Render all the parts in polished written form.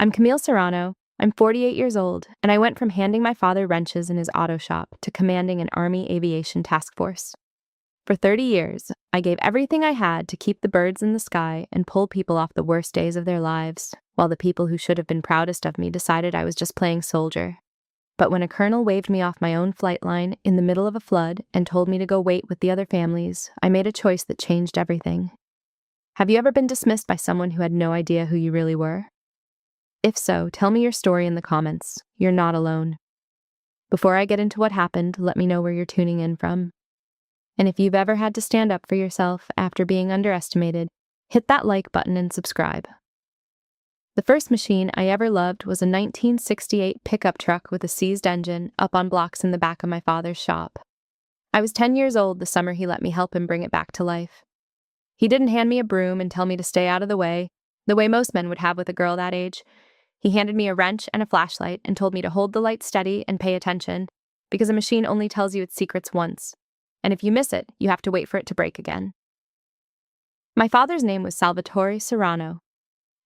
I'm Camille Serrano. I'm 48 years old, and I went from handing my father wrenches in his auto shop to commanding an Army aviation task force. For 30 years, I gave everything I had to keep the birds in the sky and pull people off the worst days of their lives, while the people who should have been proudest of me decided I was just playing soldier. But when a colonel waved me off my own flight line in the middle of a flood and told me to go wait with the other families, I made a choice that changed everything. Have you ever been dismissed by someone who had no idea who you really were? If so, tell me your story in the comments. You're not alone. Before I get into what happened, let me know where you're tuning in from. And if you've ever had to stand up for yourself after being underestimated, hit that like button and subscribe. The first machine I ever loved was a 1968 pickup truck with a seized engine up on blocks in the back of my father's shop. I was 10 years old the summer he let me help him bring it back to life. He didn't hand me a broom and tell me to stay out of the way most men would have with a girl that age. He handed me a wrench and a flashlight and told me to hold the light steady and pay attention, because a machine only tells you its secrets once, and if you miss it, you have to wait for it to break again. My father's name was Salvatore Serrano.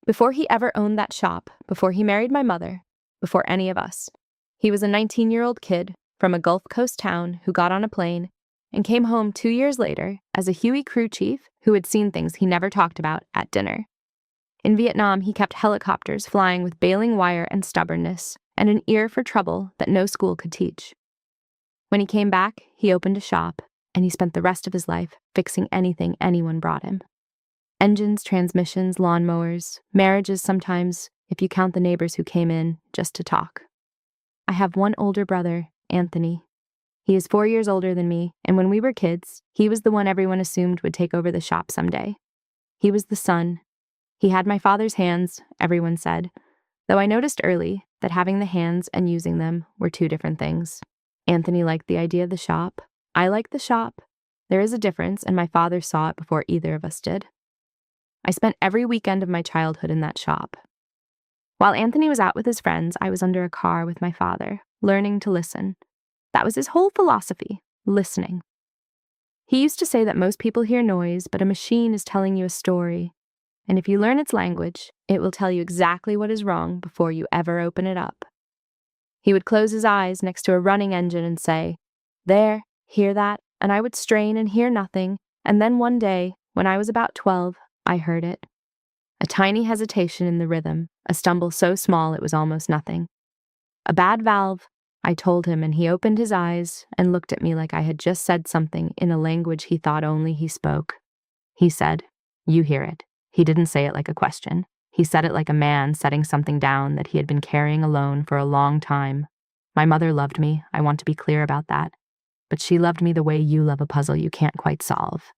Before he ever owned that shop, before he married my mother, before any of us, he was a 19-year-old kid from a Gulf Coast town who got on a plane and came home 2 years later as a Huey crew chief who had seen things he never talked about at dinner. In Vietnam, he kept helicopters flying with baling wire and stubbornness, and an ear for trouble that no school could teach. When he came back, he opened a shop, and he spent the rest of his life fixing anything anyone brought him. Engines, transmissions, lawnmowers, marriages sometimes, if you count the neighbors who came in just to talk. I have one older brother, Anthony. He is 4 years older than me, and when we were kids, he was the one everyone assumed would take over the shop someday. He was the son. He had my father's hands, everyone said, though I noticed early that having the hands and using them were two different things. Anthony liked the idea of the shop. I liked the shop. There is a difference, and my father saw it before either of us did. I spent every weekend of my childhood in that shop. While Anthony was out with his friends, I was under a car with my father, learning to listen. That was his whole philosophy, listening. He used to say that most people hear noise, but a machine is telling you a story. And if you learn its language, it will tell you exactly what is wrong before you ever open it up. He would close his eyes next to a running engine and say, "There, hear that?" And I would strain and hear nothing, and then one day, when I was about 12, I heard it. A tiny hesitation in the rhythm, a stumble so small it was almost nothing. A bad valve, I told him, and he opened his eyes and looked at me like I had just said something in a language he thought only he spoke. He said, "You hear it." He didn't say it like a question. He said it like a man setting something down that he had been carrying alone for a long time. My mother loved me, I want to be clear about that. But she loved me the way you love a puzzle you can't quite solve.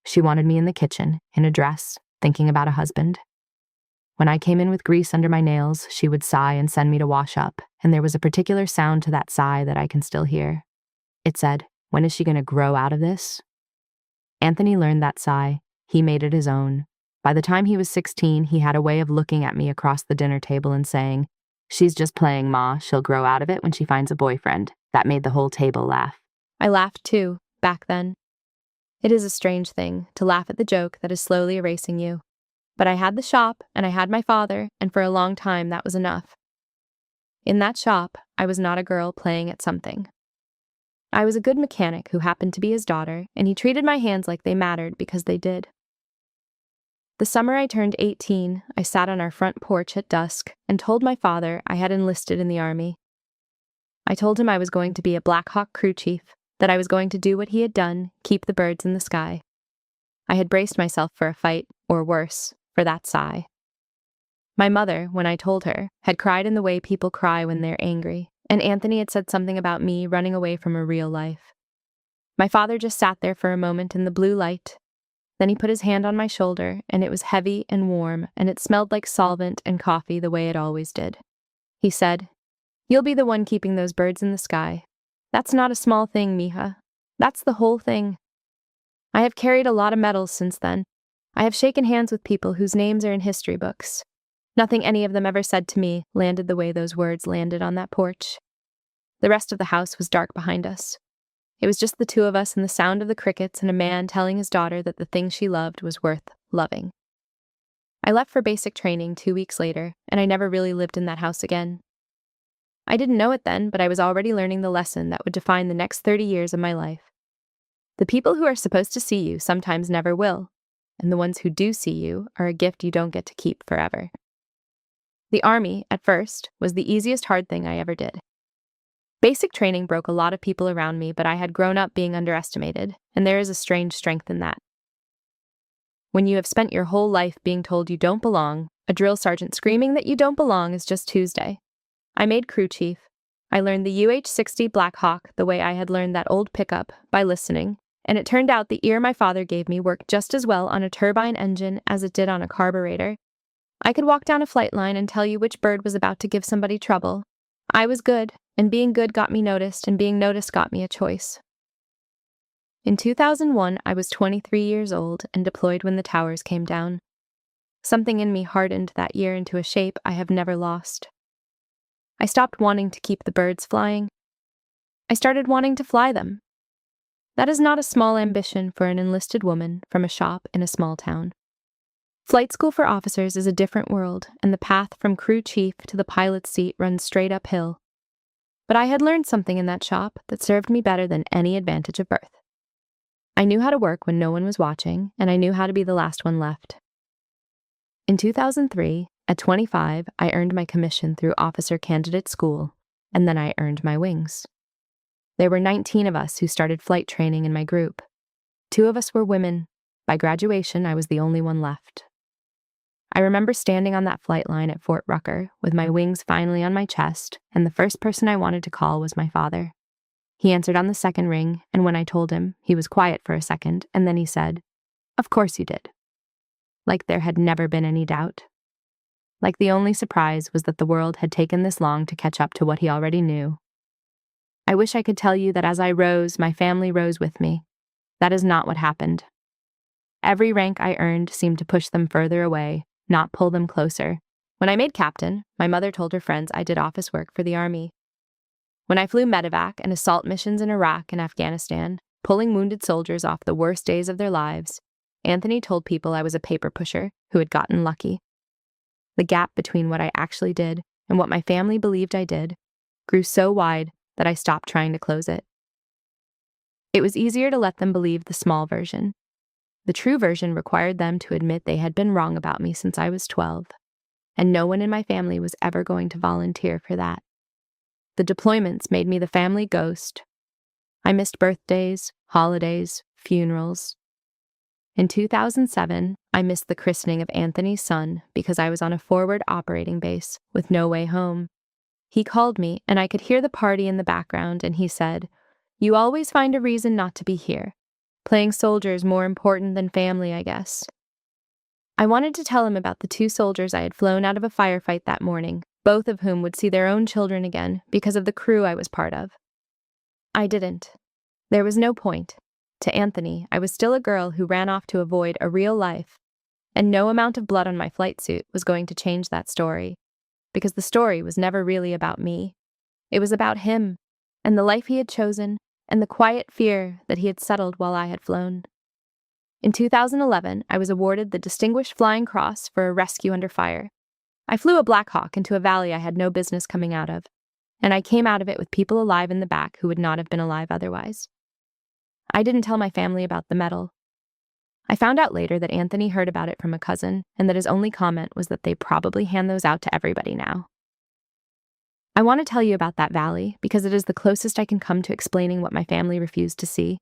She wanted me in the kitchen, in a dress, thinking about a husband. When I came in with grease under my nails, she would sigh and send me to wash up, and there was a particular sound to that sigh that I can still hear. It said, "When is she going to grow out of this?" Anthony learned that sigh. He made it his own. By the time he was 16, he had a way of looking at me across the dinner table and saying, "She's just playing, Ma. She'll grow out of it when she finds a boyfriend." That made the whole table laugh. I laughed too, back then. It is a strange thing to laugh at the joke that is slowly erasing you. But I had the shop, and I had my father, and for a long time that was enough. In that shop, I was not a girl playing at something. I was a good mechanic who happened to be his daughter, and he treated my hands like they mattered because they did. The summer I turned 18, I sat on our front porch at dusk and told my father I had enlisted in the Army. I told him I was going to be a Black Hawk crew chief, that I was going to do what he had done, keep the birds in the sky. I had braced myself for a fight, or worse, for that sigh. My mother, when I told her, had cried in the way people cry when they're angry, and Anthony had said something about me running away from a real life. My father just sat there for a moment in the blue light. Then he put his hand on my shoulder, and it was heavy and warm, and it smelled like solvent and coffee the way it always did. He said, "You'll be the one keeping those birds in the sky. That's not a small thing, mija. That's the whole thing." I have carried a lot of medals since then. I have shaken hands with people whose names are in history books. Nothing any of them ever said to me landed the way those words landed on that porch. The rest of the house was dark behind us. It was just the two of us and the sound of the crickets and a man telling his daughter that the thing she loved was worth loving. I left for basic training 2 weeks later, and I never really lived in that house again. I didn't know it then, but I was already learning the lesson that would define the next 30 years of my life. The people who are supposed to see you sometimes never will, and the ones who do see you are a gift you don't get to keep forever. The Army, at first, was the easiest hard thing I ever did. Basic training broke a lot of people around me, but I had grown up being underestimated, and there is a strange strength in that. When you have spent your whole life being told you don't belong, a drill sergeant screaming that you don't belong is just Tuesday. I made crew chief. I learned the UH-60 Black Hawk the way I had learned that old pickup, by listening, and it turned out the ear my father gave me worked just as well on a turbine engine as it did on a carburetor. I could walk down a flight line and tell you which bird was about to give somebody trouble. I was good, and being good got me noticed, and being noticed got me a choice. In 2001, I was 23 years old and deployed when the towers came down. Something in me hardened that year into a shape I have never lost. I stopped wanting to keep the birds flying. I started wanting to fly them. That is not a small ambition for an enlisted woman from a shop in a small town. Flight school for officers is a different world, and the path from crew chief to the pilot's seat runs straight uphill. But I had learned something in that shop that served me better than any advantage of birth. I knew how to work when no one was watching, and I knew how to be the last one left. In 2003, at 25, I earned my commission through officer candidate school, and then I earned my wings. There were 19 of us who started flight training in my group. 2 of us were women. By graduation, I was the only one left. I remember standing on that flight line at Fort Rucker with my wings finally on my chest, and the first person I wanted to call was my father. He answered on the second ring, and when I told him, he was quiet for a second, and then he said, "Of course you did." Like there had never been any doubt. Like the only surprise was that the world had taken this long to catch up to what he already knew. I wish I could tell you that as I rose, my family rose with me. That is not what happened. Every rank I earned seemed to push them further away, not pull them closer. When I made captain, my mother told her friends I did office work for the Army. When I flew medevac and assault missions in Iraq and Afghanistan, pulling wounded soldiers off the worst days of their lives, Anthony told people I was a paper pusher who had gotten lucky. The gap between what I actually did and what my family believed I did grew so wide that I stopped trying to close it. It was easier to let them believe the small version. The true version required them to admit they had been wrong about me since I was 12, and no one in my family was ever going to volunteer for that. The deployments made me the family ghost. I missed birthdays, holidays, funerals. In 2007, I missed the christening of Anthony's son because I was on a forward operating base with no way home. He called me, and I could hear the party in the background, and he said, "You always find a reason not to be here. Playing soldier is more important than family, I guess." I wanted to tell him about the 2 soldiers I had flown out of a firefight that morning, both of whom would see their own children again because of the crew I was part of. I didn't. There was no point. To Anthony, I was still a girl who ran off to avoid a real life, and no amount of blood on my flight suit was going to change that story, because the story was never really about me. It was about him, and the life he had chosen, and the quiet fear that he had settled while I had flown. In 2011, I was awarded the Distinguished Flying Cross for a rescue under fire. I flew a Black Hawk into a valley I had no business coming out of, and I came out of it with people alive in the back who would not have been alive otherwise. I didn't tell my family about the medal. I found out later that Anthony heard about it from a cousin, and that his only comment was that they probably hand those out to everybody now. I want to tell you about that valley because it is the closest I can come to explaining what my family refused to see.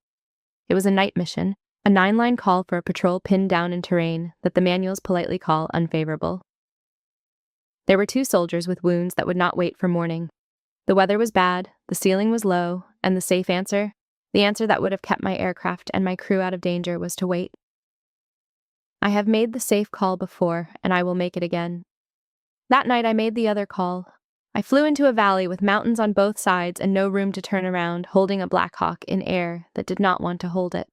It was a night mission, a 9-line call for a patrol pinned down in terrain that the manuals politely call unfavorable. There were 2 soldiers with wounds that would not wait for morning. The weather was bad, the ceiling was low, and the safe answer, the answer that would have kept my aircraft and my crew out of danger, was to wait. I have made the safe call before, and I will make it again. That night I made the other call. I flew into a valley with mountains on both sides and no room to turn around, holding a Black Hawk in air that did not want to hold it,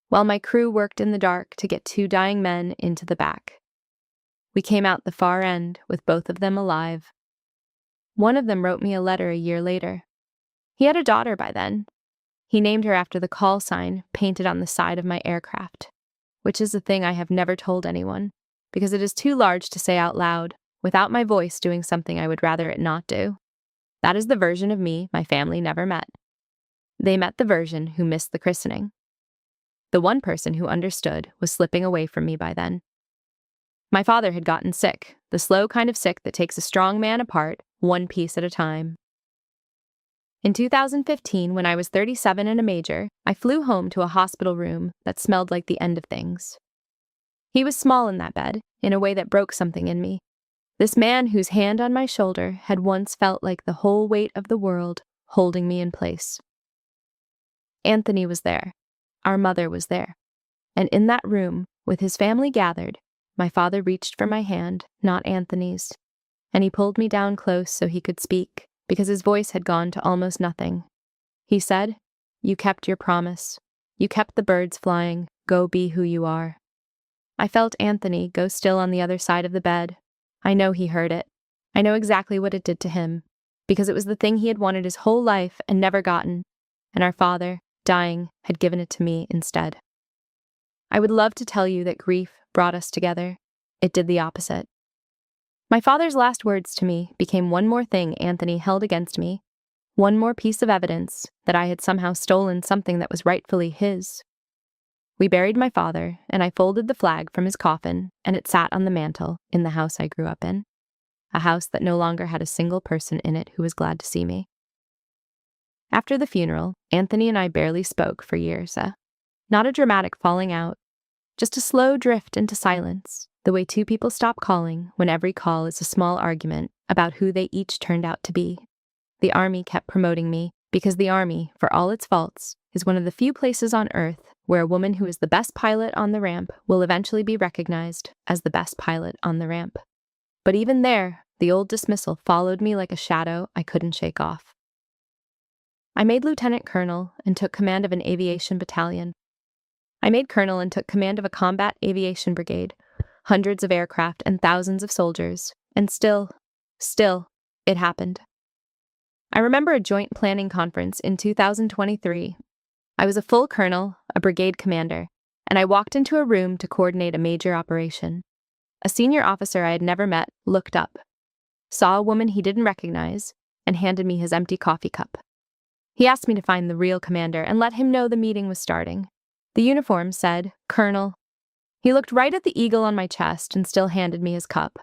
while my crew worked in the dark to get 2 dying men into the back. We came out the far end with both of them alive. One of them wrote me a letter a year later. He had a daughter by then. He named her after the call sign painted on the side of my aircraft, which is a thing I have never told anyone, because it is too large to say out loud, without my voice doing something I would rather it not do. That is the version of me my family never met. They met the version who missed the christening. The one person who understood was slipping away from me by then. My father had gotten sick, the slow kind of sick that takes a strong man apart, one piece at a time. In 2015, when I was 37 and a major, I flew home to a hospital room that smelled like the end of things. He was small in that bed, in a way that broke something in me. This man whose hand on my shoulder had once felt like the whole weight of the world holding me in place. Anthony was there. Our mother was there. And in that room, with his family gathered, my father reached for my hand, not Anthony's, and he pulled me down close so he could speak, because his voice had gone to almost nothing. He said, "You kept your promise. You kept the birds flying. Go be who you are." I felt Anthony go still on the other side of the bed. I know he heard it. I know exactly what it did to him, because it was the thing he had wanted his whole life and never gotten, and our father, dying, had given it to me instead. I would love to tell you that grief brought us together. It did the opposite. My father's last words to me became one more thing Anthony held against me, one more piece of evidence that I had somehow stolen something that was rightfully his. We buried my father, and I folded the flag from his coffin, and it sat on the mantel in the house I grew up in, a house that no longer had a single person in it who was glad to see me. After the funeral, Anthony and I barely spoke for years. Not a dramatic falling out, just a slow drift into silence, the way two people stop calling when every call is a small argument about who they each turned out to be. The Army kept promoting me, because the Army, for all its faults, is one of the few places on Earth where a woman who is the best pilot on the ramp will eventually be recognized as the best pilot on the ramp. But even there, the old dismissal followed me like a shadow I couldn't shake off. I made lieutenant colonel and took command of an aviation battalion. I made colonel and took command of a combat aviation brigade, hundreds of aircraft and thousands of soldiers, and still, it happened. I remember a joint planning conference in 2023. I was a full colonel, a brigade commander, and I walked into a room to coordinate a major operation. A senior officer I had never met looked up, saw a woman he didn't recognize, and handed me his empty coffee cup. He asked me to find the real commander and let him know the meeting was starting. The uniform said, "Colonel." He looked right at the eagle on my chest and still handed me his cup,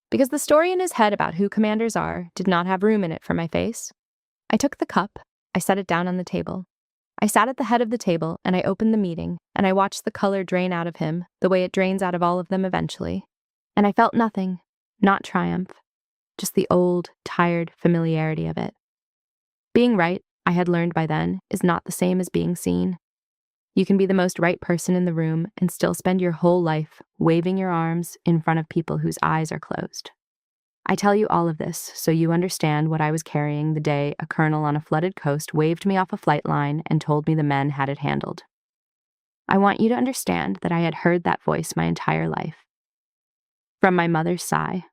because the story in his head about who commanders are did not have room in it for my face. I took the cup, I set it down on the table. I sat at the head of the table and I opened the meeting, and I watched the color drain out of him the way it drains out of all of them eventually. And I felt nothing, not triumph, just the old, tired familiarity of it. Being right, I had learned by then, is not the same as being seen. You can be the most right person in the room and still spend your whole life waving your arms in front of people whose eyes are closed. I tell you all of this so you understand what I was carrying the day a colonel on a flooded coast waved me off a flight line and told me the men had it handled. I want you to understand that I had heard that voice my entire life. From my mother's sigh,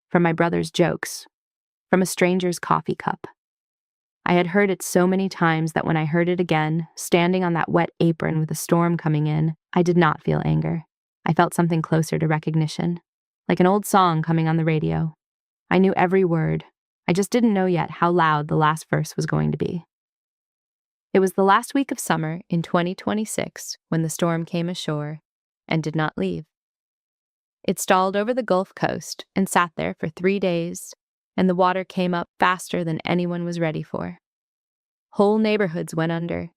from my brother's jokes, from a stranger's coffee cup. I had heard it so many times that when I heard it again, standing on that wet apron with a storm coming in, I did not feel anger. I felt something closer to recognition, like an old song coming on the radio. I knew every word. I just didn't know yet how loud the last verse was going to be. It was the last week of summer in 2026 when the storm came ashore and did not leave. It stalled over the Gulf Coast and sat there for 3 days, and the water came up faster than anyone was ready for. Whole neighborhoods went under.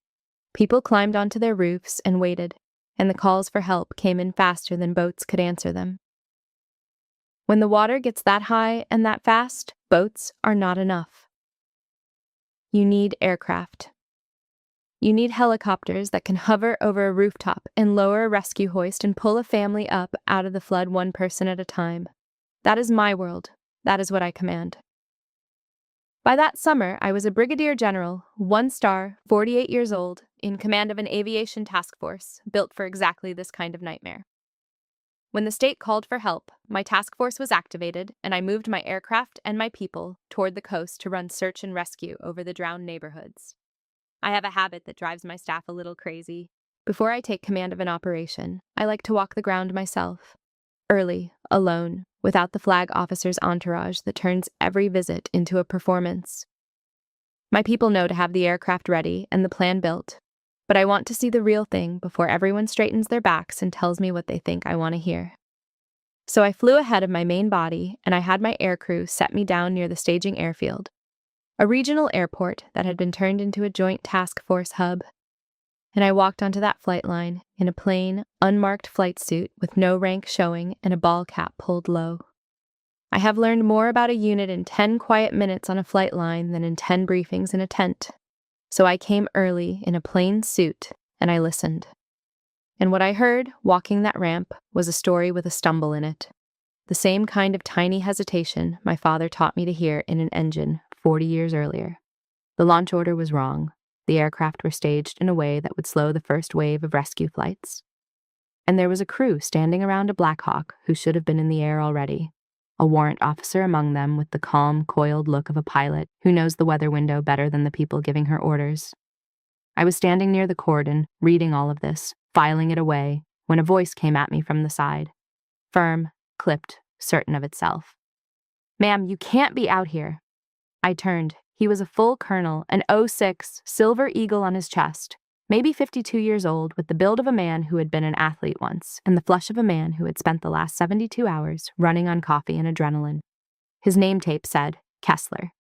People climbed onto their roofs and waited, and the calls for help came in faster than boats could answer them. When the water gets that high and that fast, boats are not enough. You need aircraft. You need helicopters that can hover over a rooftop and lower a rescue hoist and pull a family up out of the flood one person at a time. That is my world. That is what I command. By that summer, I was a brigadier general, 1-star, 48 years old, in command of an aviation task force built for exactly this kind of nightmare. When the state called for help, my task force was activated, and I moved my aircraft and my people toward the coast to run search and rescue over the drowned neighborhoods. I have a habit that drives my staff a little crazy. Before I take command of an operation, I like to walk the ground myself. early, alone, without the flag officer's entourage that turns every visit into a performance. My people know to have the aircraft ready and the plan built, but I want to see the real thing before everyone straightens their backs and tells me what they think I want to hear. So I flew ahead of my main body, and I had my aircrew set me down near the staging airfield, a regional airport that had been turned into a joint task force hub. And I walked onto that flight line in a plain, unmarked flight suit with no rank showing and a ball cap pulled low. I have learned more about a unit in 10 quiet minutes on a flight line than in 10 briefings in a tent. So I came early in a plain suit, and I listened. And what I heard, walking that ramp, was a story with a stumble in it. The same kind of tiny hesitation my father taught me to hear in an engine 40 years earlier. The launch order was wrong. The aircraft were staged in a way that would slow the first wave of rescue flights. And there was a crew standing around a Black Hawk who should have been in the air already. A warrant officer among them with the calm, coiled look of a pilot who knows the weather window better than the people giving her orders. I was standing near the cordon, reading all of this, filing it away, when a voice came at me from the side. Firm, clipped, certain of itself. "Ma'am, you can't be out here." I turned. He was a full colonel, an 06, silver eagle on his chest, maybe 52 years old, with the build of a man who had been an athlete once, and the flush of a man who had spent the last 72 hours running on coffee and adrenaline. His name tape said, Kessler.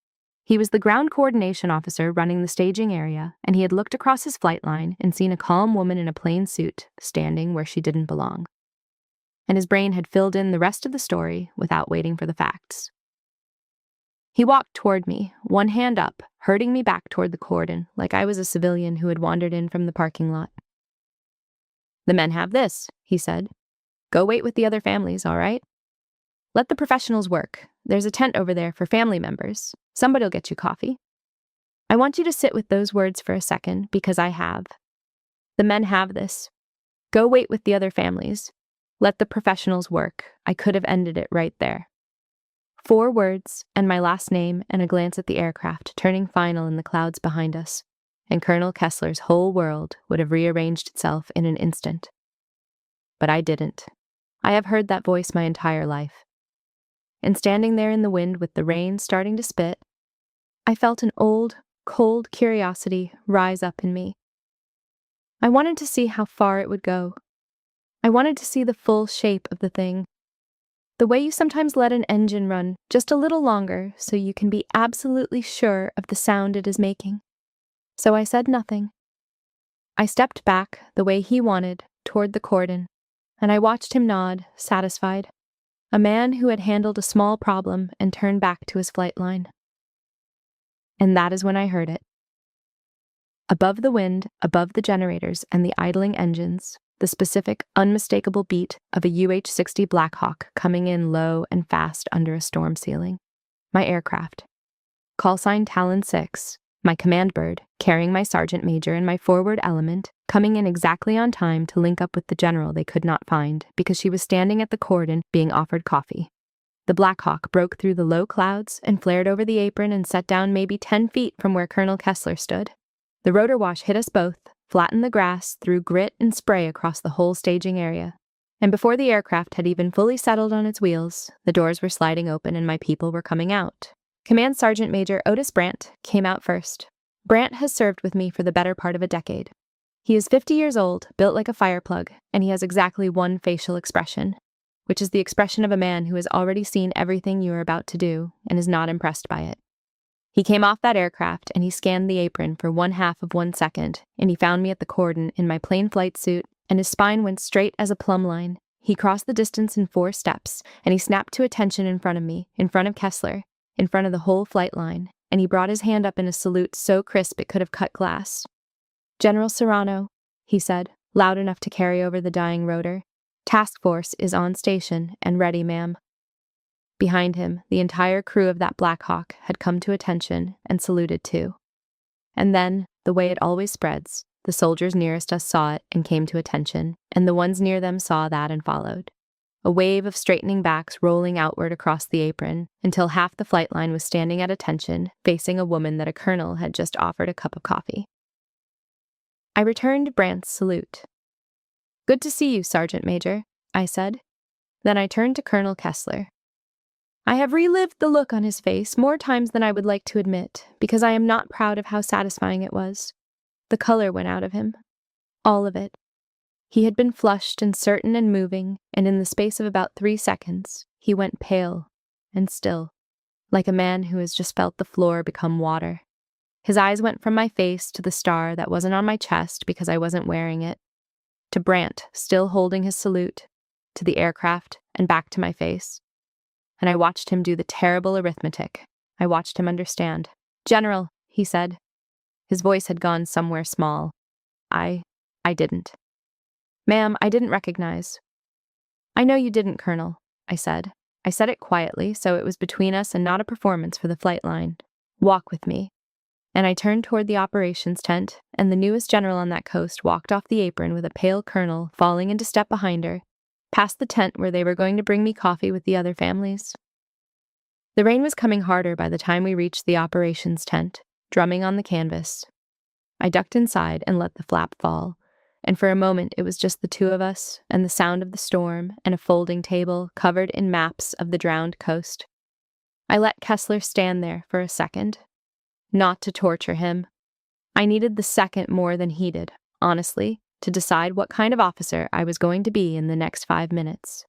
He was the ground coordination officer running the staging area, and he had looked across his flight line and seen a calm woman in a plain suit standing where she didn't belong. And his brain had filled in the rest of the story without waiting for the facts. He walked toward me, one hand up, herding me back toward the cordon, like I was a civilian who had wandered in from the parking lot. "The men have this," he said. "Go wait with the other families, all right? Let the professionals work. There's a tent over there for family members. Somebody'll get you coffee." I want you to sit with those words for a second, because I have. The men have this. Go wait with the other families. Let the professionals work. I could have ended it right there. 4 words, and my last name, and a glance at the aircraft turning final in the clouds behind us, and Colonel Kessler's whole world would have rearranged itself in an instant. But I didn't. I have heard that voice my entire life. And standing there in the wind with the rain starting to spit, I felt an old, cold curiosity rise up in me. I wanted to see how far it would go. I wanted to see the full shape of the thing. The way you sometimes let an engine run just a little longer so you can be absolutely sure of the sound it is making. So I said nothing. I stepped back the way he wanted, toward the cordon, and I watched him nod, satisfied. A man who had handled a small problem and turned back to his flight line. And that is when I heard it. Above the wind, above the generators and the idling engines, the specific, unmistakable beat of a UH-60 Black Hawk coming in low and fast under a storm ceiling. My aircraft. Call sign Talon 6, my command bird, carrying my sergeant major and my forward element, coming in exactly on time to link up with the general they could not find because she was standing at the cordon being offered coffee. The Black Hawk broke through the low clouds and flared over the apron and set down maybe 10 feet from where Colonel Kessler stood. The rotor wash hit us both, flattened the grass, threw grit and spray across the whole staging area. And before the aircraft had even fully settled on its wheels, the doors were sliding open and my people were coming out. Command Sergeant Major Otis Brandt came out first. Brandt has served with me for the better part of a decade. He is 50 years old, built like a fireplug, and he has exactly one facial expression, which is the expression of a man who has already seen everything you are about to do and is not impressed by it. He came off that aircraft and he scanned the apron for 1/2 of 1 second, and he found me at the cordon in my plain flight suit, and his spine went straight as a plumb line. He crossed the distance in 4 steps, and he snapped to attention in front of me, in front of Kessler, in front of the whole flight line, and he brought his hand up in a salute so crisp it could have cut glass. "General Serrano," he said, loud enough to carry over the dying rotor. "Task force is on station and ready, ma'am." Behind him, the entire crew of that Black Hawk had come to attention and saluted too. And then, the way it always spreads, the soldiers nearest us saw it and came to attention, and the ones near them saw that and followed. A wave of straightening backs rolling outward across the apron, until half the flight line was standing at attention, facing a woman that a colonel had just offered a cup of coffee. I returned Brandt's salute. "Good to see you, Sergeant Major," I said. Then I turned to Colonel Kessler. I have relived the look on his face more times than I would like to admit, because I am not proud of how satisfying it was. The color went out of him. All of it. He had been flushed and certain and moving, and in the space of about 3 seconds, he went pale and still, like a man who has just felt the floor become water. His eyes went from my face to the star that wasn't on my chest because I wasn't wearing it, to Brant, still holding his salute, to the aircraft, and back to my face. And I watched him do the terrible arithmetic. I watched him understand. "General," he said. His voice had gone somewhere small. I didn't. "Ma'am, I didn't recognize." "I know you didn't, Colonel," I said. I said it quietly, so it was between us and not a performance for the flight line. "Walk with me." And I turned toward the operations tent, and the newest general on that coast walked off the apron with a pale colonel falling into step behind her, past the tent where they were going to bring me coffee with the other families. The rain was coming harder by the time we reached the operations tent, drumming on the canvas. I ducked inside and let the flap fall, and for a moment it was just the two of us and the sound of the storm and a folding table covered in maps of the drowned coast. I let Kessler stand there for a second. Not to torture him. I needed the second more than he did, honestly, to decide what kind of officer I was going to be in the next 5 minutes.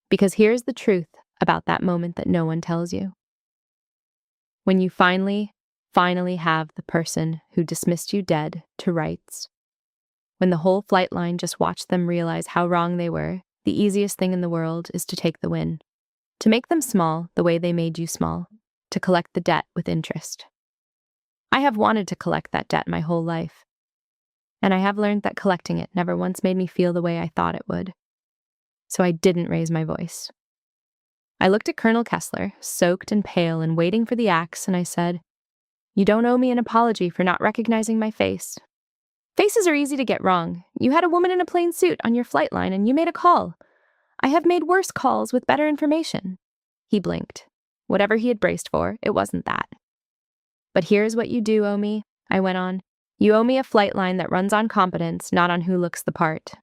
Because here's the truth about that moment that no one tells you. When you finally have the person who dismissed you dead to rights, when the whole flight line just watched them realize how wrong they were, the easiest thing in the world is to take the win. To make them small the way they made you small. To collect the debt with interest. I have wanted to collect that debt my whole life. And I have learned that collecting it never once made me feel the way I thought it would. So I didn't raise my voice. I looked at Colonel Kessler, soaked and pale and waiting for the axe, and I said, "You don't owe me an apology for not recognizing my face. Faces are easy to get wrong. You had a woman in a plain suit on your flight line and you made a call. I have made worse calls with better information." He blinked. Whatever he had braced for, it wasn't that. "But here's what you do owe me," I went on. "You owe me a flight line that runs on competence, not on who looks the part.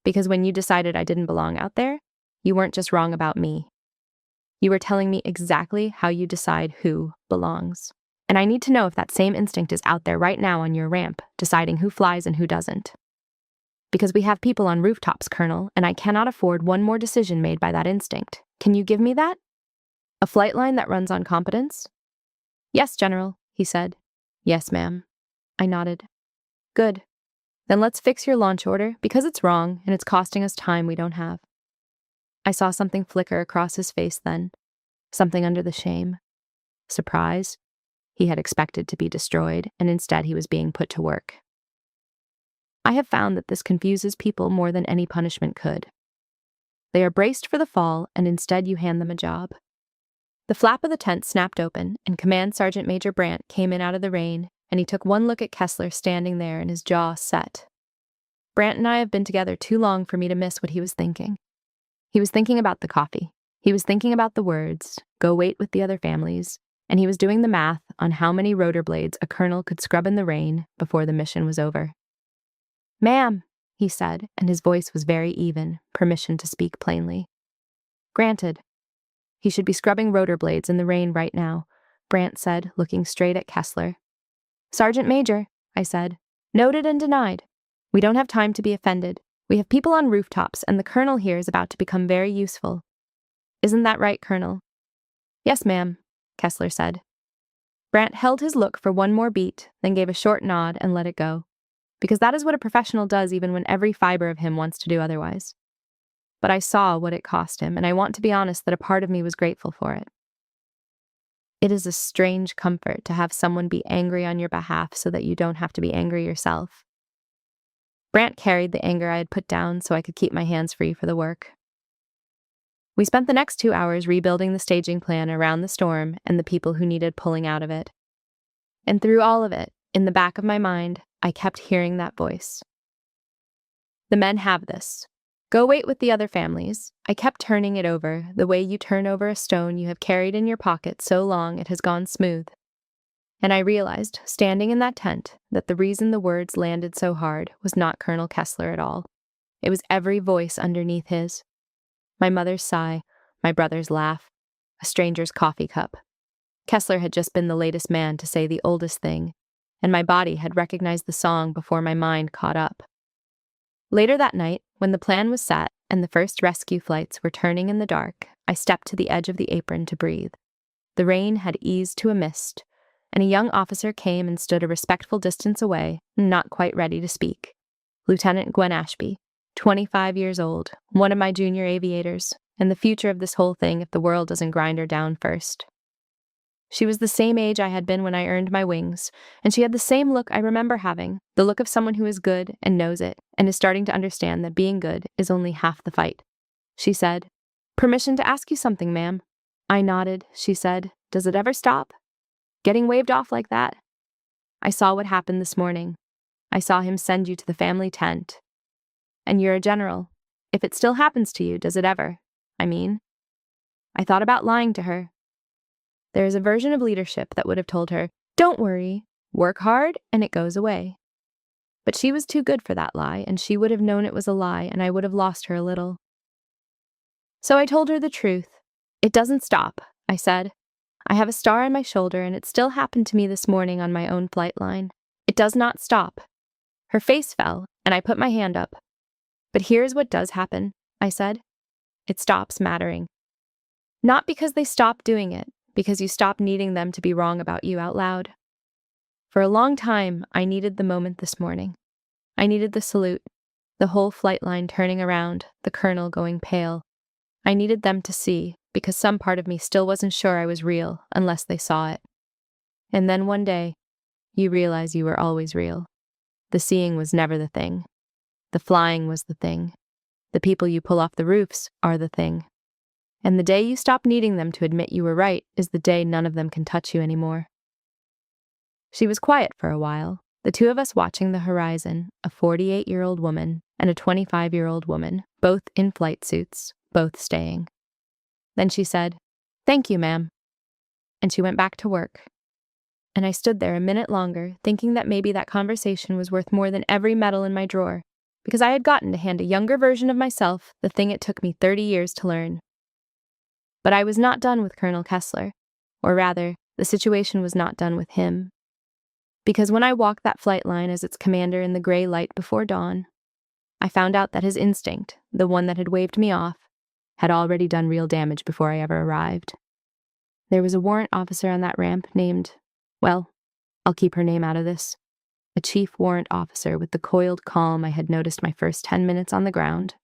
Because when you decided I didn't belong out there, you weren't just wrong about me. You were telling me exactly how you decide who belongs. And I need to know if that same instinct is out there right now on your ramp, deciding who flies and who doesn't. Because we have people on rooftops, Colonel, and I cannot afford one more decision made by that instinct. Can you give me that? A flight line that runs on competence?" "Yes, General," he said. "Yes, ma'am." I nodded. "Good. Then let's fix your launch order, because it's wrong, and it's costing us time we don't have." I saw something flicker across his face then. Something under the shame. Surprise. He had expected to be destroyed, and instead he was being put to work. I have found that this confuses people more than any punishment could. They are braced for the fall, and instead you hand them a job. The flap of the tent snapped open, and Command Sergeant Major Brant came in out of the rain, and he took one look at Kessler standing there and his jaw set. Brant and I have been together too long for me to miss what he was thinking. He was thinking about the coffee. He was thinking about the words, "Go wait with the other families," and he was doing the math on how many rotor blades a colonel could scrub in the rain before the mission was over. "Ma'am," he said, and his voice was very even, permission to speak plainly. "Granted." "He should be scrubbing rotor blades in the rain right now," Brant said, looking straight at Kessler. "Sergeant Major," I said. "Noted and denied. We don't have time to be offended. We have people on rooftops, and the colonel here is about to become very useful. Isn't that right, Colonel?" "Yes, ma'am," Kessler said. Brant held his look for one more beat, then gave a short nod and let it go. Because that is what a professional does even when every fiber of him wants to do otherwise. But I saw what it cost him, and I want to be honest that a part of me was grateful for it. It is a strange comfort to have someone be angry on your behalf so that you don't have to be angry yourself. Brant carried the anger I had put down so I could keep my hands free for the work. We spent the next 2 hours rebuilding the staging plan around the storm and the people who needed pulling out of it. And through all of it, in the back of my mind, I kept hearing that voice. "The men have this. Go wait with the other families." I kept turning it over, the way you turn over a stone you have carried in your pocket so long it has gone smooth. And I realized, standing in that tent, that the reason the words landed so hard was not Colonel Kessler at all. It was every voice underneath his. My mother's sigh, my brother's laugh, a stranger's coffee cup. Kessler had just been the latest man to say the oldest thing, and my body had recognized the song before my mind caught up. Later that night, when the plan was set and the first rescue flights were turning in the dark, I stepped to the edge of the apron to breathe. The rain had eased to a mist, and a young officer came and stood a respectful distance away, not quite ready to speak. Lieutenant Gwen Ashby, 25 years old, one of my junior aviators, and the future of this whole thing if the world doesn't grind her down first. She was the same age I had been when I earned my wings, and she had the same look I remember having, the look of someone who is good and knows it, and is starting to understand that being good is only half the fight. She said, "Permission to ask you something, ma'am." I nodded. She said, "Does it ever stop? Getting waved off like that?" I saw what happened this morning. I saw him send you to the family tent. And you're a general. If it still happens to you, does it ever? I thought about lying to her. There is a version of leadership that would have told her, "Don't worry, work hard and it goes away." But she was too good for that lie, and she would have known it was a lie, and I would have lost her a little. So I told her the truth. "It doesn't stop," I said. "I have a star on my shoulder, and it still happened to me this morning on my own flight line. It does not stop." Her face fell, and I put my hand up. "But here's what does happen," I said. "It stops mattering. Not because they stop doing it, because you stop needing them to be wrong about you out loud. For a long time, I needed the moment this morning. I needed the salute, the whole flight line turning around, the colonel going pale. I needed them to see, because some part of me still wasn't sure I was real unless they saw it. And then one day, you realize you were always real. The seeing was never the thing. The flying was the thing. The people you pull off the roofs are the thing. And the day you stop needing them to admit you were right is the day none of them can touch you anymore." She was quiet for a while, the two of us watching the horizon, a 48-year-old woman and a 25-year-old woman, both in flight suits, both staying. Then she said, "Thank you, ma'am." And she went back to work. And I stood there a minute longer, thinking that maybe that conversation was worth more than every medal in my drawer, because I had gotten to hand a younger version of myself the thing it took me 30 years to learn. But I was not done with Colonel Kessler, or rather, the situation was not done with him. Because when I walked that flight line as its commander in the gray light before dawn, I found out that his instinct, the one that had waved me off, had already done real damage before I ever arrived. There was a warrant officer on that ramp named, well, I'll keep her name out of this, a chief warrant officer with the coiled calm I had noticed my first 10 minutes on the ground.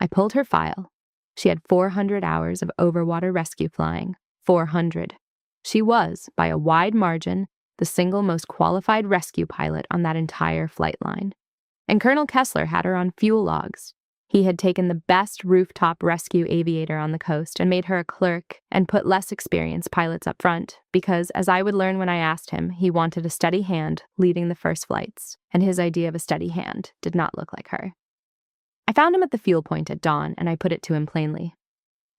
I pulled her file. She had 400 hours of overwater rescue flying. 400. She was, by a wide margin, the single most qualified rescue pilot on that entire flight line. And Colonel Kessler had her on fuel logs. He had taken the best rooftop rescue aviator on the coast and made her a clerk and put less experienced pilots up front because, as I would learn when I asked him, he wanted a steady hand leading the first flights, and his idea of a steady hand did not look like her. I found him at the fuel point at dawn, and I put it to him plainly.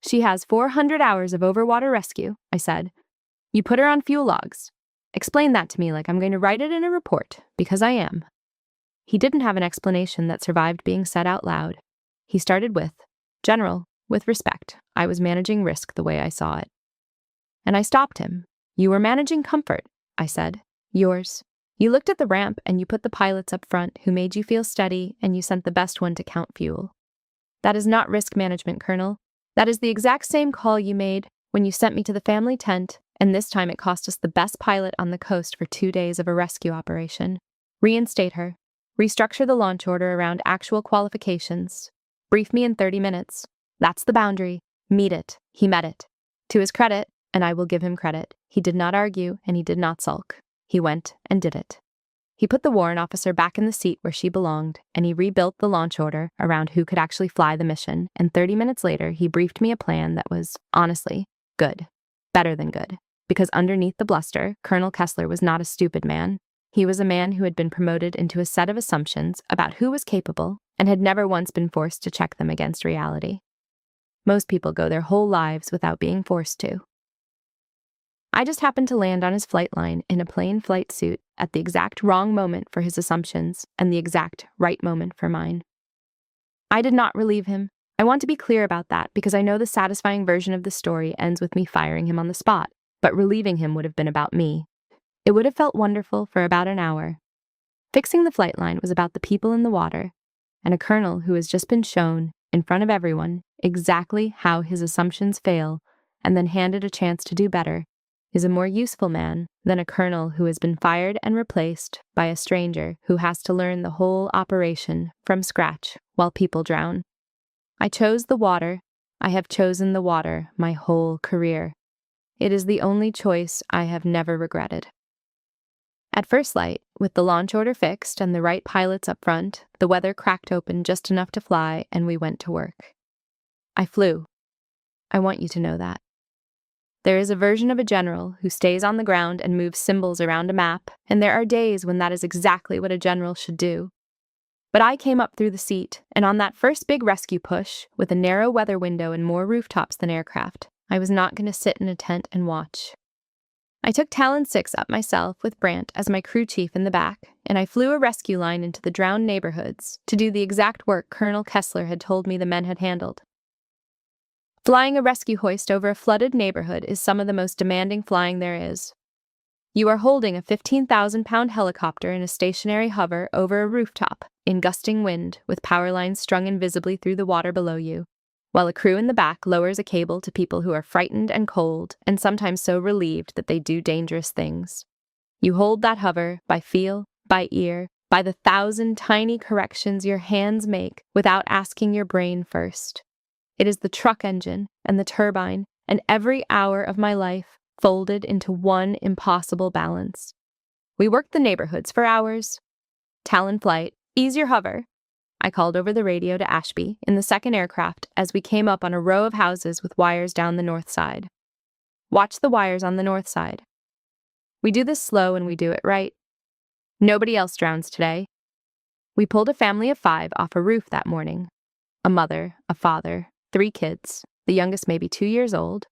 "She has 400 hours of overwater rescue," I said. "You put her on fuel logs. Explain that to me like I'm going to write it in a report, because I am." He didn't have an explanation that survived being said out loud. He started with, "General, with respect, I was managing risk the way I saw it." And I stopped him. "You were managing comfort," I said. "Yours. You looked at the ramp and you put the pilots up front who made you feel steady, and you sent the best one to count fuel. That is not risk management, Colonel. That is the exact same call you made when you sent me to the family tent, and this time it cost us the best pilot on the coast for 2 days of a rescue operation. Reinstate her. Restructure the launch order around actual qualifications. Brief me in 30 minutes. That's the boundary. Meet it." He met it. To his credit, and I will give him credit, he did not argue and he did not sulk. He went and did it. He put the warrant officer back in the seat where she belonged, and he rebuilt the launch order around who could actually fly the mission, and 30 minutes later he briefed me a plan that was, honestly, good. Better than good. Because underneath the bluster, Colonel Kessler was not a stupid man. He was a man who had been promoted into a set of assumptions about who was capable and had never once been forced to check them against reality. Most people go their whole lives without being forced to. I just happened to land on his flight line in a plain flight suit at the exact wrong moment for his assumptions and the exact right moment for mine. I did not relieve him. I want to be clear about that because I know the satisfying version of the story ends with me firing him on the spot, but relieving him would have been about me. It would have felt wonderful for about an hour. Fixing the flight line was about the people in the water, and a colonel who has just been shown, in front of everyone, exactly how his assumptions fail and then handed a chance to do better is a more useful man than a colonel who has been fired and replaced by a stranger who has to learn the whole operation from scratch while people drown. I chose the water. I have chosen the water my whole career. It is the only choice I have never regretted. At first light, with the launch order fixed and the right pilots up front, the weather cracked open just enough to fly, and we went to work. I flew. I want you to know that. There is a version of a general who stays on the ground and moves symbols around a map, and there are days when that is exactly what a general should do. But I came up through the seat, and on that first big rescue push, with a narrow weather window and more rooftops than aircraft, I was not going to sit in a tent and watch. I took Talon 6 up myself with Brandt as my crew chief in the back, and I flew a rescue line into the drowned neighborhoods to do the exact work Colonel Kessler had told me the men had handled. Flying a rescue hoist over a flooded neighborhood is some of the most demanding flying there is. You are holding a 15,000-pound helicopter in a stationary hover over a rooftop in gusting wind with power lines strung invisibly through the water below you, while a crew in the back lowers a cable to people who are frightened and cold and sometimes so relieved that they do dangerous things. You hold that hover by feel, by ear, by the 1,000 tiny corrections your hands make without asking your brain first. It is the truck engine and the turbine and every hour of my life folded into one impossible balance. We worked the neighborhoods for hours. Talon flight, ease your hover, I called over the radio to Ashby in the second aircraft as we came up on a row of houses with wires down the north side. Watch the wires on the north side. We do this slow and we do it right. Nobody else drowns today. We pulled a family of 5 off a roof that morning. A mother, a father, 3 kids, the youngest maybe 2 years old,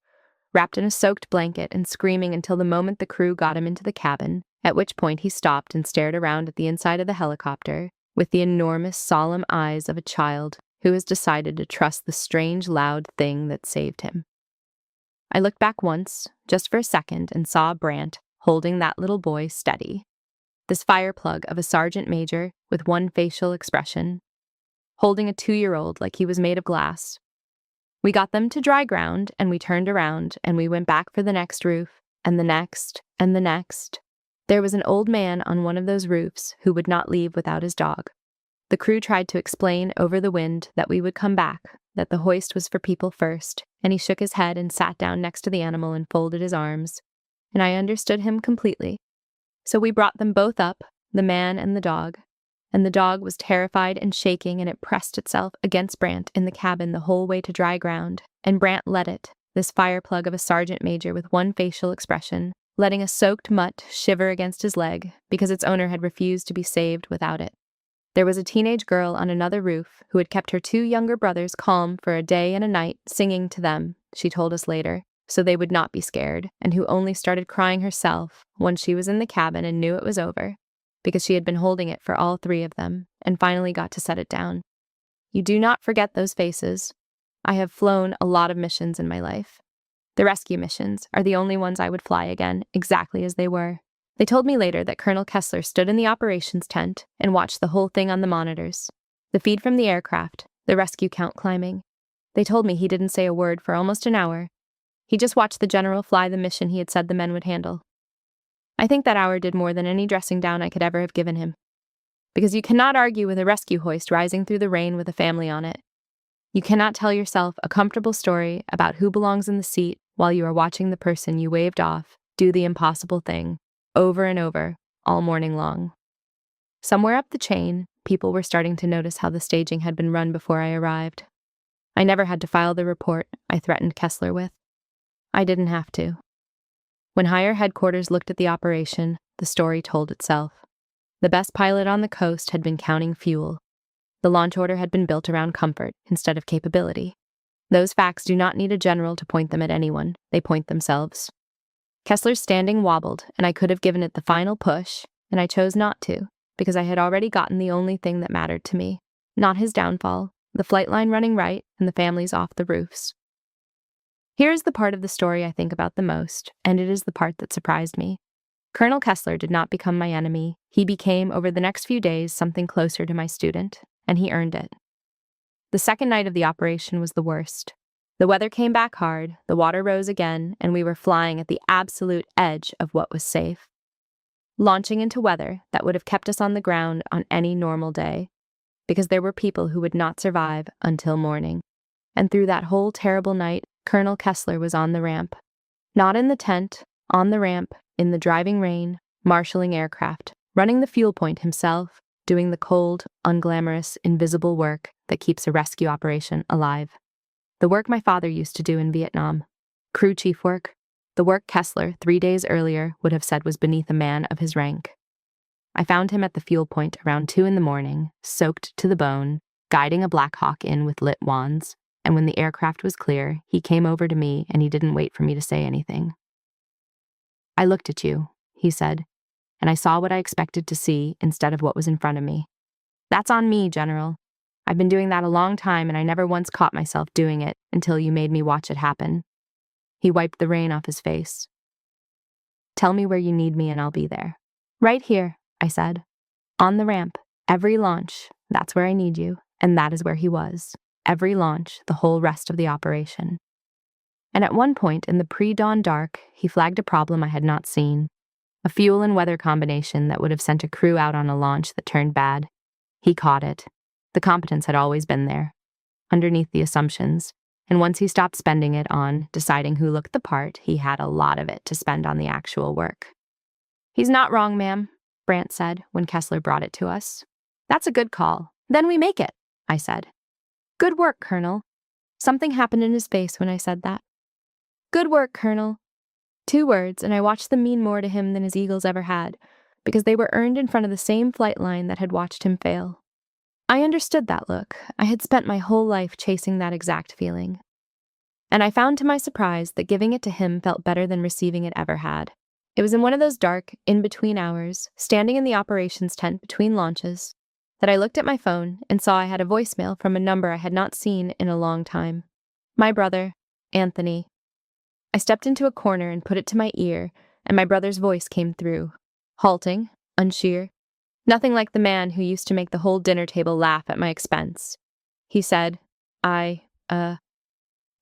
wrapped in a soaked blanket and screaming until the moment the crew got him into the cabin, at which point he stopped and stared around at the inside of the helicopter with the enormous, solemn eyes of a child who has decided to trust the strange, loud thing that saved him. I looked back once, just for a second, and saw Brandt holding that little boy steady. This fireplug of a sergeant major with one facial expression, holding a 2-year-old like he was made of glass. We got them to dry ground, and we turned around, and we went back for the next roof, and the next, and the next. There was an old man on one of those roofs who would not leave without his dog. The crew tried to explain over the wind that we would come back, that the hoist was for people first, and he shook his head and sat down next to the animal and folded his arms, and I understood him completely. So we brought them both up, the man and the dog was terrified and shaking, and it pressed itself against Brandt in the cabin the whole way to dry ground, and Brandt let it, this fireplug of a sergeant major with one facial expression, letting a soaked mutt shiver against his leg because its owner had refused to be saved without it. There was a teenage girl on another roof who had kept her 2 younger brothers calm for a day and a night, singing to them, she told us later, so they would not be scared, and who only started crying herself once she was in the cabin and knew it was over, because she had been holding it for all 3 of them, and finally got to set it down. You do not forget those faces. I have flown a lot of missions in my life. The rescue missions are the only ones I would fly again, exactly as they were. They told me later that Colonel Kessler stood in the operations tent and watched the whole thing on the monitors. The feed from the aircraft, the rescue count climbing. They told me he didn't say a word for almost an hour. He just watched the general fly the mission he had said the men would handle. I think that hour did more than any dressing down I could ever have given him. Because you cannot argue with a rescue hoist rising through the rain with a family on it. You cannot tell yourself a comfortable story about who belongs in the seat while you are watching the person you waved off do the impossible thing, over and over, all morning long. Somewhere up the chain, people were starting to notice how the staging had been run before I arrived. I never had to file the report I threatened Kessler with. I didn't have to. When higher headquarters looked at the operation, the story told itself. The best pilot on the coast had been counting fuel. The launch order had been built around comfort instead of capability. Those facts do not need a general to point them at anyone. They point themselves. Kessler's standing wobbled, and I could have given it the final push, and I chose not to, because I had already gotten the only thing that mattered to me. Not his downfall, the flight line running right, and the families off the roofs. Here's the part of the story I think about the most, and it is the part that surprised me. Colonel Kessler did not become my enemy. He became, over the next few days, something closer to my student, and he earned it. The second night of the operation was the worst. The weather came back hard, the water rose again, and we were flying at the absolute edge of what was safe. Launching into weather that would have kept us on the ground on any normal day, because there were people who would not survive until morning. And through that whole terrible night, Colonel Kessler was on the ramp. Not in the tent, on the ramp, in the driving rain, marshalling aircraft, running the fuel point himself, doing the cold, unglamorous, invisible work that keeps a rescue operation alive. The work my father used to do in Vietnam. Crew chief work. The work Kessler, 3 days earlier, would have said was beneath a man of his rank. I found him at the fuel point around 2 a.m, soaked to the bone, guiding a Black Hawk in with lit wands, and when the aircraft was clear, he came over to me and he didn't wait for me to say anything. "I looked at you," he said, "and I saw what I expected to see instead of what was in front of me. That's on me, General. I've been doing that a long time and I never once caught myself doing it until you made me watch it happen." He wiped the rain off his face. "Tell me where you need me and I'll be there." "Right here," I said. "On the ramp. Every launch. That's where I need you." And that is where he was. Every launch, the whole rest of the operation. And at one point in the pre-dawn dark, he flagged a problem I had not seen. A fuel and weather combination that would have sent a crew out on a launch that turned bad. He caught it. The competence had always been there, underneath the assumptions, and once he stopped spending it on deciding who looked the part, he had a lot of it to spend on the actual work. "He's not wrong, ma'am," Brandt said when Kessler brought it to us. "That's a good call. Then we make it," I said. "Good work, Colonel." Something happened in his face when I said that. "Good work, Colonel." 2 words, and I watched them mean more to him than his eagles ever had, because they were earned in front of the same flight line that had watched him fail. I understood that look. I had spent my whole life chasing that exact feeling. And I found to my surprise that giving it to him felt better than receiving it ever had. It was in one of those dark, in-between hours, standing in the operations tent between launches, that I looked at my phone and saw I had a voicemail from a number I had not seen in a long time. My brother, Anthony. I stepped into a corner and put it to my ear, and my brother's voice came through, halting, unsure, nothing like the man who used to make the whole dinner table laugh at my expense. He said, I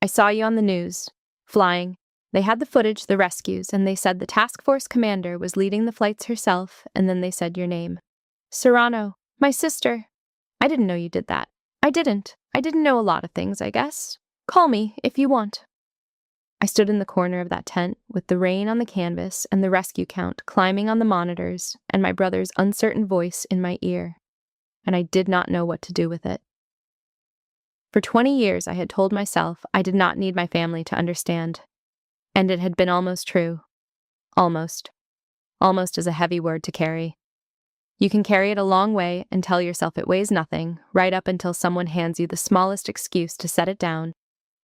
saw you on the news, flying. They had the footage, the rescues, and they said the task force commander was leading the flights herself, and then they said your name. Serrano, my sister. I didn't know you did that. I didn't know a lot of things, I guess. Call me if you want. I stood in the corner of that tent with the rain on the canvas and the rescue count climbing on the monitors and my brother's uncertain voice in my ear, and I did not know what to do with it. For 20 years I had told myself I did not need my family to understand, and it had been almost true. Almost. Almost is a heavy word to carry. You can carry it a long way and tell yourself it weighs nothing, right up until someone hands you the smallest excuse to set it down,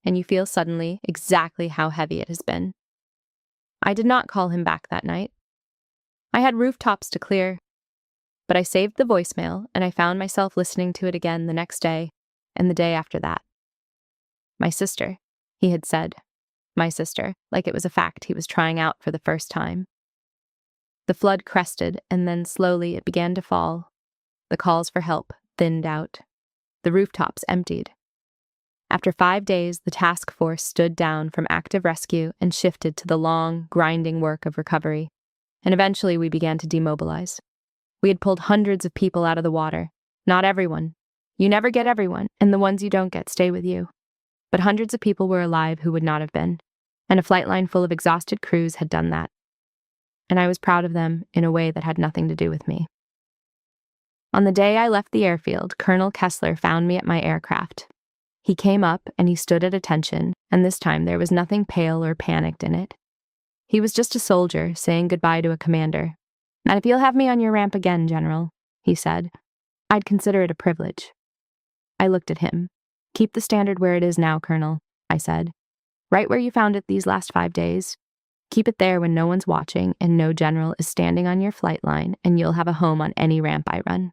and you feel suddenly exactly how heavy it has been. I did not call him back that night. I had rooftops to clear, but I saved the voicemail and I found myself listening to it again the next day and the day after that. My sister, he had said. My sister, like it was a fact he was trying out for the first time. The flood crested, and then slowly it began to fall. The calls for help thinned out. The rooftops emptied. After 5 days, the task force stood down from active rescue and shifted to the long, grinding work of recovery. And eventually we began to demobilize. We had pulled hundreds of people out of the water. Not everyone. You never get everyone, and the ones you don't get stay with you. But hundreds of people were alive who would not have been. And a flight line full of exhausted crews had done that. And I was proud of them in a way that had nothing to do with me. On the day I left the airfield, Colonel Kessler found me at my aircraft. He came up and he stood at attention, and this time there was nothing pale or panicked in it. He was just a soldier saying goodbye to a commander. "And if you'll have me on your ramp again, General," he said, "I'd consider it a privilege." I looked at him. "Keep the standard where it is now, Colonel," I said. "Right where you found it these last 5 days. Keep it there when no one's watching and no general is standing on your flight line, and you'll have a home on any ramp I run.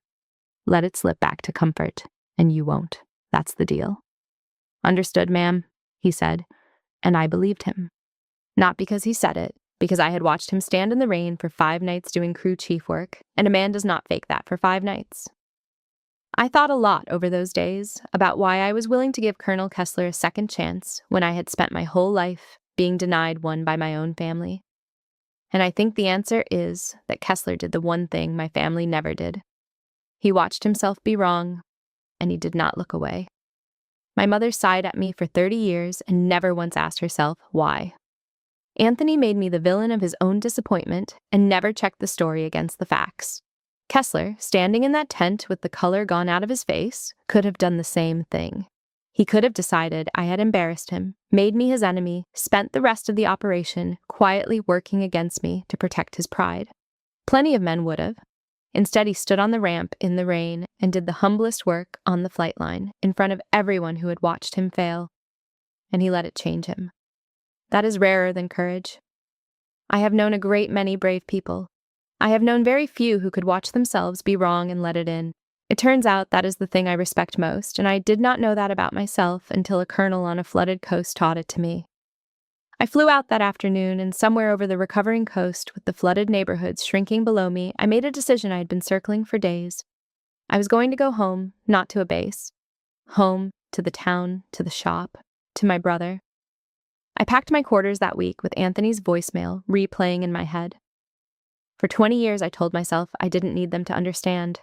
Let it slip back to comfort, and you won't." That's the deal. Understood, ma'am, he said, and I believed him. Not because he said it, because I had watched him stand in the rain for 5 nights doing crew chief work, and a man does not fake that for 5 nights. I thought a lot over those days about why I was willing to give Colonel Kessler a second chance when I had spent my whole life being denied one by my own family. And I think the answer is that Kessler did the one thing my family never did. He watched himself be wrong, and he did not look away. My mother sighed at me for 30 years and never once asked herself why. Anthony made me the villain of his own disappointment and never checked the story against the facts. Kessler, standing in that tent with the color gone out of his face, could have done the same thing. He could have decided I had embarrassed him, made me his enemy, spent the rest of the operation quietly working against me to protect his pride. Plenty of men would have. Instead, he stood on the ramp in the rain and did the humblest work on the flight line in front of everyone who had watched him fail. And he let it change him. That is rarer than courage. I have known a great many brave people. I have known very few who could watch themselves be wrong and let it in. It turns out that is the thing I respect most, and I did not know that about myself until a colonel on a flooded coast taught it to me. I flew out that afternoon, and somewhere over the recovering coast, with the flooded neighborhoods shrinking below me, I made a decision I had been circling for days. I was going to go home, not to a base. Home, to the town, to the shop, to my brother. I packed my quarters that week with Anthony's voicemail replaying in my head. For 20 years, I told myself I didn't need them to understand.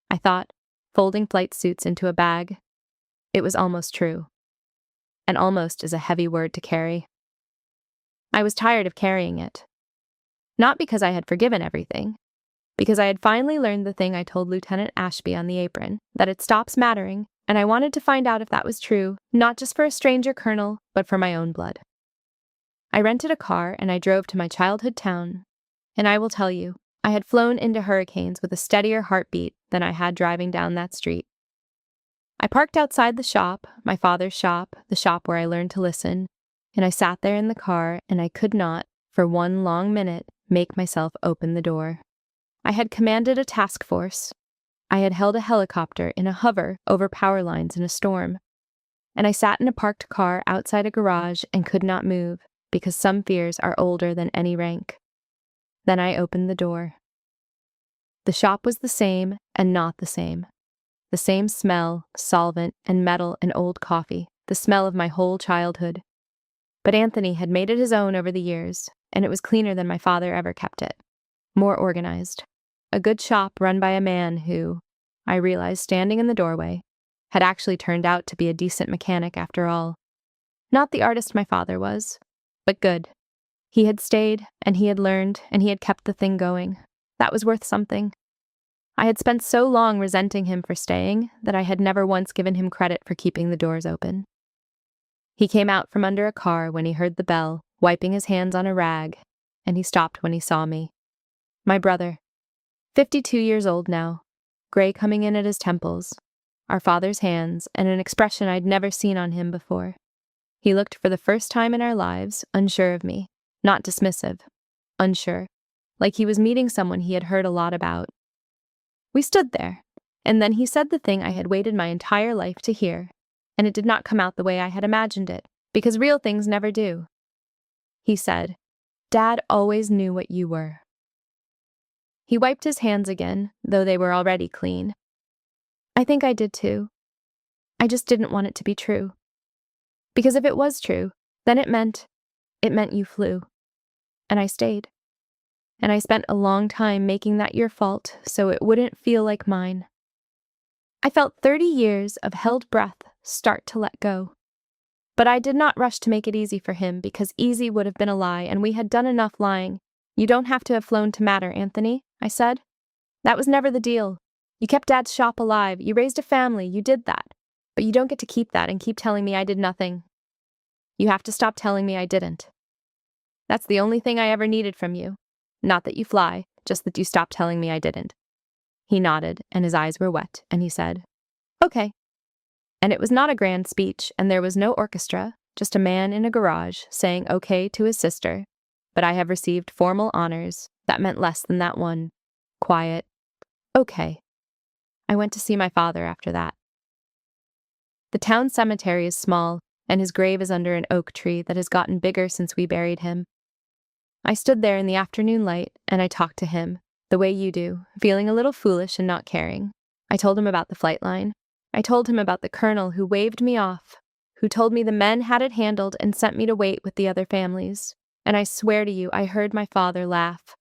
I thought, folding flight suits into a bag. It was almost true. And almost is a heavy word to carry. I was tired of carrying it. Not because I had forgiven everything, because I had finally learned the thing I told Lieutenant Ashby on the apron, that it stops mattering, and I wanted to find out if that was true, not just for a stranger colonel, but for my own blood. I rented a car and I drove to my childhood town, and I will tell you, I had flown into hurricanes with a steadier heartbeat than I had driving down that street. I parked outside the shop, my father's shop, the shop where I learned to listen, and I sat there in the car and I could not, for one long minute, make myself open the door. I had commanded a task force. I had held a helicopter in a hover over power lines in a storm. And I sat in a parked car outside a garage and could not move, because some fears are older than any rank. Then I opened the door. The shop was the same and not the same. The same smell, solvent, and metal and old coffee, the smell of my whole childhood. But Anthony had made it his own over the years, and it was cleaner than my father ever kept it. More organized. A good shop run by a man who, I realized standing in the doorway, had actually turned out to be a decent mechanic after all. Not the artist my father was, but good. He had stayed, and he had learned, and he had kept the thing going. That was worth something. I had spent so long resenting him for staying that I had never once given him credit for keeping the doors open. He came out from under a car when he heard the bell, wiping his hands on a rag, and he stopped when he saw me. My brother, 52 years old now, gray coming in at his temples, our father's hands, and an expression I'd never seen on him before. He looked for the first time in our lives unsure of me, not dismissive, unsure, like he was meeting someone he had heard a lot about. We stood there, and then he said the thing I had waited my entire life to hear, and it did not come out the way I had imagined it, because real things never do. He said, "Dad always knew what you were." He wiped his hands again, though they were already clean. I think I did too. I just didn't want it to be true. Because if it was true, then it meant you flew. And I stayed. And I spent a long time making that your fault so it wouldn't feel like mine. I felt 30 years of held breath start to let go. But I did not rush to make it easy for him because easy would have been a lie and we had done enough lying. You don't have to have flown to matter, Anthony, I said. That was never the deal. You kept Dad's shop alive, you raised a family, you did that. But you don't get to keep that and keep telling me I did nothing. You have to stop telling me I didn't. That's the only thing I ever needed from you. Not that you fly, just that you stop telling me I didn't. He nodded, and his eyes were wet, and he said, "Okay." And it was not a grand speech, and there was no orchestra, just a man in a garage saying okay to his sister. But I have received formal honors that meant less than that one. Quiet. Okay. I went to see my father after that. The town cemetery is small, and his grave is under an oak tree that has gotten bigger since we buried him. I stood there in the afternoon light, and I talked to him, the way you do, feeling a little foolish and not caring. I told him about the flight line. I told him about the colonel who waved me off, who told me the men had it handled and sent me to wait with the other families. And I swear to you, I heard my father laugh.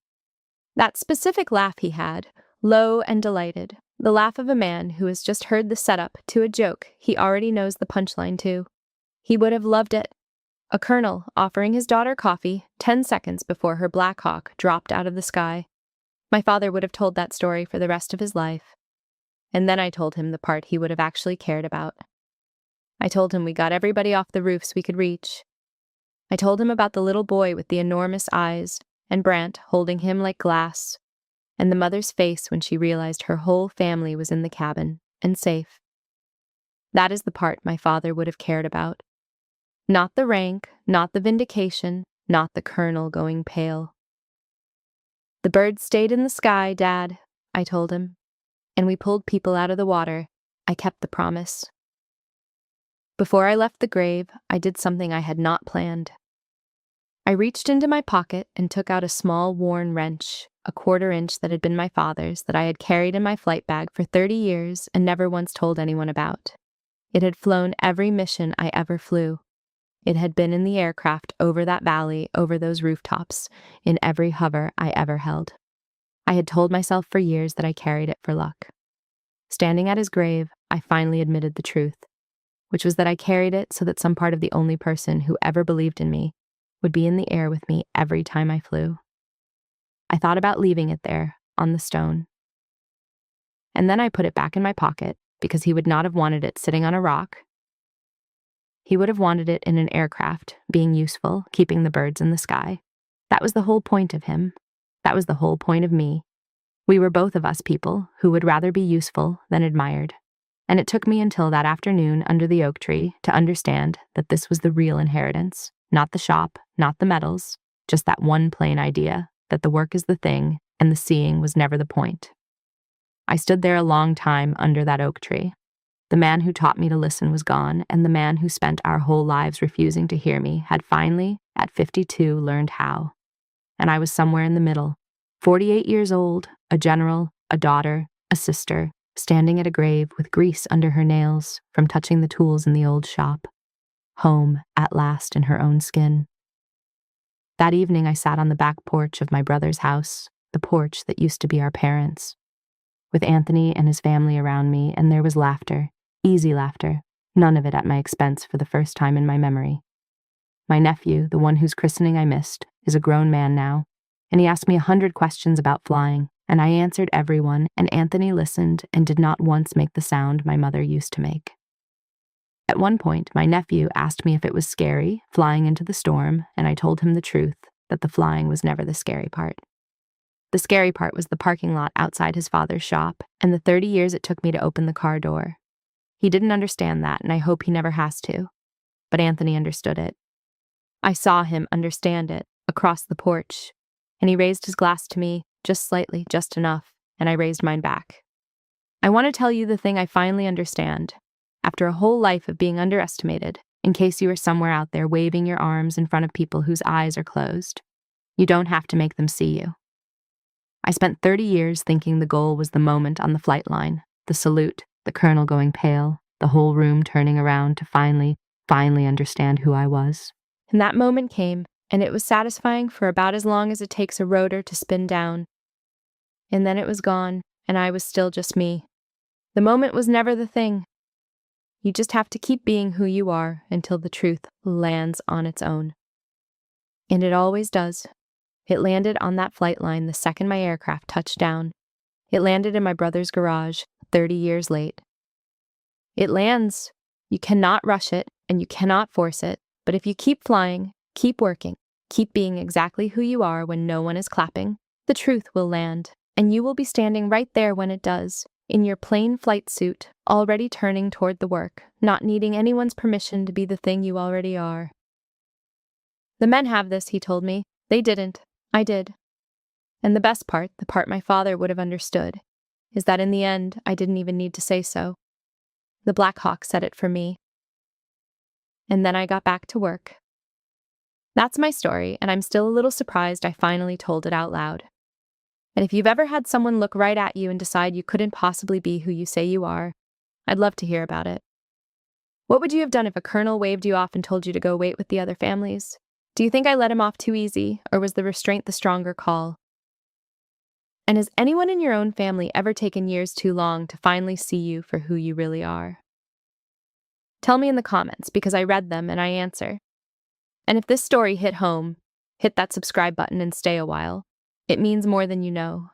That specific laugh he had, low and delighted, the laugh of a man who has just heard the setup to a joke he already knows the punchline to. He would have loved it. A colonel offering his daughter coffee 10 seconds before her Black Hawk dropped out of the sky. My father would have told that story for the rest of his life. And then I told him the part he would have actually cared about. I told him we got everybody off the roofs we could reach. I told him about the little boy with the enormous eyes, and Brant holding him like glass, and the mother's face when she realized her whole family was in the cabin, and safe. That is the part my father would have cared about. Not the rank, not the vindication, not the colonel going pale. The birds stayed in the sky, Dad, I told him, and we pulled people out of the water. I kept the promise. Before I left the grave, I did something I had not planned. I reached into my pocket and took out a small worn wrench, a 1/4 inch that had been my father's, that I had carried in my flight bag for 30 years and never once told anyone about. It had flown every mission I ever flew. It had been in the aircraft over that valley, over those rooftops, in every hover I ever held. I had told myself for years that I carried it for luck. Standing at his grave, I finally admitted the truth, which was that I carried it so that some part of the only person who ever believed in me would be in the air with me every time I flew. I thought about leaving it there, on the stone. And then I put it back in my pocket, because he would not have wanted it sitting on a rock. He would have wanted it in an aircraft, being useful, keeping the birds in the sky. That was the whole point of him. That was the whole point of me. We were both of us people who would rather be useful than admired. And it took me until that afternoon under the oak tree to understand that this was the real inheritance, not the shop, not the medals, just that one plain idea that the work is the thing and the seeing was never the point. I stood there a long time under that oak tree. The man who taught me to listen was gone, and the man who spent our whole lives refusing to hear me had finally, at 52, learned how. And I was somewhere in the middle, 48 years old, a general, a daughter, a sister, standing at a grave with grease under her nails from touching the tools in the old shop. Home, at last, in her own skin. That evening I sat on the back porch of my brother's house, the porch that used to be our parents', with Anthony and his family around me, and there was laughter. Easy laughter, none of it at my expense for the first time in my memory. My nephew, the one whose christening I missed, is a grown man now, and he asked me 100 questions about flying, and I answered every one, and Anthony listened and did not once make the sound my mother used to make. At one point, my nephew asked me if it was scary, flying into the storm, and I told him the truth, that the flying was never the scary part. The scary part was the parking lot outside his father's shop, and the 30 years it took me to open the car door. He didn't understand that, and I hope he never has to. But Anthony understood it. I saw him understand it, across the porch, and he raised his glass to me, just slightly, just enough, and I raised mine back. I want to tell you the thing I finally understand, after a whole life of being underestimated, in case you are somewhere out there waving your arms in front of people whose eyes are closed. You don't have to make them see you. I spent 30 years thinking the goal was the moment on the flight line, the salute, the colonel going pale, the whole room turning around to finally understand who I was. And that moment came, and it was satisfying for about as long as it takes a rotor to spin down. And then it was gone, and I was still just me. The moment was never the thing. You just have to keep being who you are until the truth lands on its own. And it always does. It landed on that flight line the second my aircraft touched down. It landed in my brother's garage, 30 years late. It lands. You cannot rush it, and you cannot force it, but if you keep flying, keep working, keep being exactly who you are when no one is clapping, the truth will land, and you will be standing right there when it does, in your plain flight suit, already turning toward the work, not needing anyone's permission to be the thing you already are. The men have this, he told me. They didn't. I did. And the best part, the part my father would have understood, is that in the end, I didn't even need to say so. The Black Hawk said it for me. And then I got back to work. That's my story, and I'm still a little surprised I finally told it out loud. And if you've ever had someone look right at you and decide you couldn't possibly be who you say you are, I'd love to hear about it. What would you have done if a colonel waved you off and told you to go wait with the other families? Do you think I let him off too easy, or was the restraint the stronger call? And has anyone in your own family ever taken years too long to finally see you for who you really are? Tell me in the comments, because I read them and I answer. And if this story hit home, hit that subscribe button and stay a while. It means more than you know.